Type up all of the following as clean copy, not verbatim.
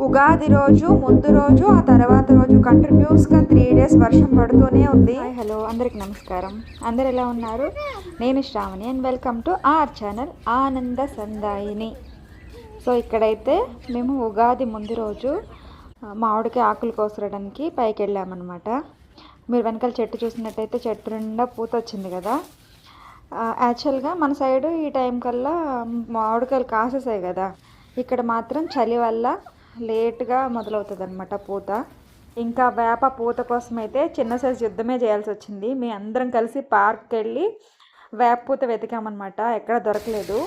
ఉగాది రోజు ముందు రోజు ఆ తర్వాత రోజు కంటిన్యూస్గా 3 days వర్షం పడుతూనే ఉంది. హలో, అందరికి నమస్కారం. అందరు ఎలా ఉన్నారు? నేను Shravani and welcome to our channel Ananda Sandayini. So ఇక్కడైతే మేము ఉగాది ముందు రోజు మామిడికి ఆకులు కోసడానికి పైకి వెళ్ళామన్నమాట. మీరు వెనకాల చెట్టు చూసినట్టయితే చెట్టు నిండా పూత వచ్చింది కదా. యాక్చువల్గా మన సైడు ఈ టైం కల్లా మామిడికాయలు కాసేసాయి కదా. ఇక్కడ మాత్రం చలి వల్ల లేట్గా మొదలవుతుంది అనమాట పూత. ఇంకా వేప పూత కోసం అయితే చిన్న సైజు యుద్ధమే చేయాల్సి వచ్చింది. మీ అందరం కలిసి పార్క్కి వెళ్ళి వేప పూత వెతికామన్నమాట. ఎక్కడ దొరకలేదు.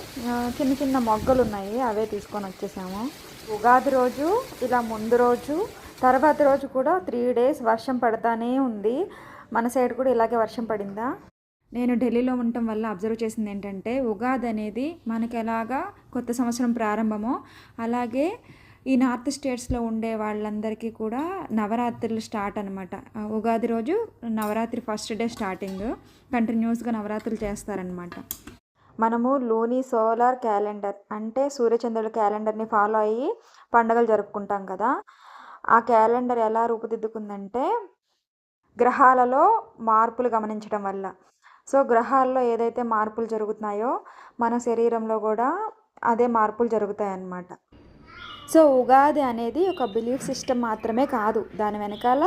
చిన్న చిన్న మొగ్గలు ఉన్నాయి, అవే తీసుకొని వచ్చేసాము. ఉగాది రోజు ఇలా ముందు రోజు తర్వాత రోజు కూడా 3 days వర్షం పడతానే ఉంది. మన సైడ్ కూడా ఇలాగే వర్షం పడిందా? నేను ఢిల్లీలో ఉండటం వల్ల అబ్జర్వ్ చేసింది ఏంటంటే, ఉగాది అనేది మనకి ఎలాగా కొత్త సంవత్సరం ప్రారంభమో అలాగే ఈ నార్త్ స్టేట్స్లో ఉండే వాళ్ళందరికీ కూడా నవరాత్రులు స్టార్ట్ అనమాట. ఉగాది రోజు నవరాత్రి ఫస్ట్ డే స్టార్టింగ్, కంటిన్యూస్గా నవరాత్రులు చేస్తారనమాట. మనము లూనీ సోలార్ క్యాలెండర్ అంటే సూర్యచంద్రుల క్యాలెండర్ని ఫాలో అయ్యి పండుగలు జరుపుకుంటాం కదా. ఆ క్యాలెండర్ ఎలా రూపుదిద్దుకుందంటే గ్రహాలలో మార్పులు గమనించడం వల్ల. సో గ్రహాల్లో ఏదైతే మార్పులు జరుగుతున్నాయో మన శరీరంలో కూడా అదే మార్పులు జరుగుతాయి అన్నమాట. సో ఉగాది అనేది ఒక బిలీఫ్ సిస్టమ్ మాత్రమే కాదు, దాని వెనకాల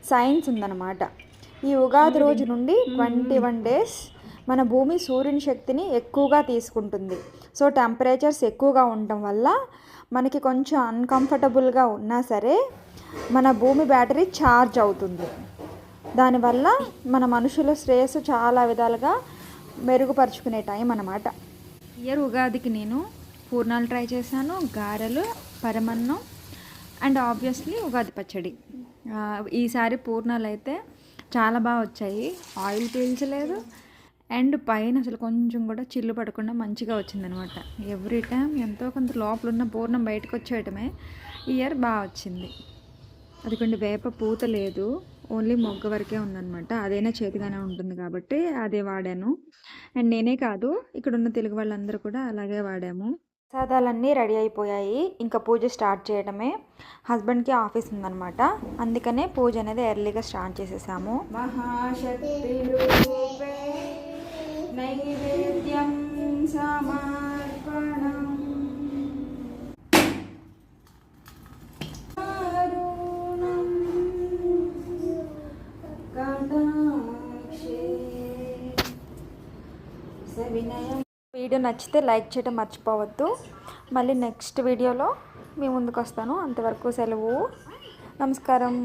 సైన్స్ ఉందన్నమాట. ఈ ఉగాది రోజు నుండి 21 days మన భూమి సూర్యుని శక్తిని ఎక్కువగా తీసుకుంటుంది. సో టెంపరేచర్స్ ఎక్కువగా ఉండటం వల్ల మనకి కొంచెం అన్కంఫర్టబుల్గా ఉన్నా సరే మన భూమి బ్యాటరీ ఛార్జ్ అవుతుంది. దానివల్ల మన మనుషుల శ్రేయస్సు చాలా విధాలుగా మెరుగుపరుచుకునే టైం అన్నమాట. ఇయర్ ఉగాదికి నేను పూర్ణాలు ట్రై చేశాను, గారెలు, పరమన్నం అండ్ ఆబ్వియస్లీ ఉగాది పచ్చడి. ఈసారి పూర్ణాలు అయితే చాలా బాగా వచ్చాయి, ఆయిల్ పీల్చలేదు అండ్ పైన అసలు కొంచెం కూడా చిల్లు పడకుండా మంచిగా వచ్చిందనమాట. ఎవ్రీ టైం ఎంతో కొంత లోపల ఉన్న పూర్ణం బయటకు వచ్చేయటమే. ఇయర్ బాగా వచ్చింది. అదికొండి వేప పూత లేదు, ఓన్లీ మొగ్గ వరకే ఉందన్నమాట. అదైనా చేతిగానే ఉంటుంది కాబట్టి అదే వాడాను. అండ్ నేనే కాదు, ఇక్కడ ఉన్న తెలుగు వాళ్ళందరూ కూడా అలాగే వాడాము. ప్రసాదాలన్నీ రెడీ అయిపోయాయి, ఇంకా పూజ స్టార్ట్ చేయడమే. హస్బెండ్కి ఆఫీస్ ఉందన్నమాట, అందుకనే పూజ అనేది ఎర్లీగా స్టార్ట్ చేసేసాము. మహాశక్తి రూపే నైవేద్యం సమర్పణం వినయం. వీడియో నచ్చితే లైక్ చేయడం మర్చిపోవద్దు. మళ్ళీ నెక్స్ట్ వీడియోలో మీ ముందుకు వస్తాను. అంతవరకు సెలవు. నమస్కారం.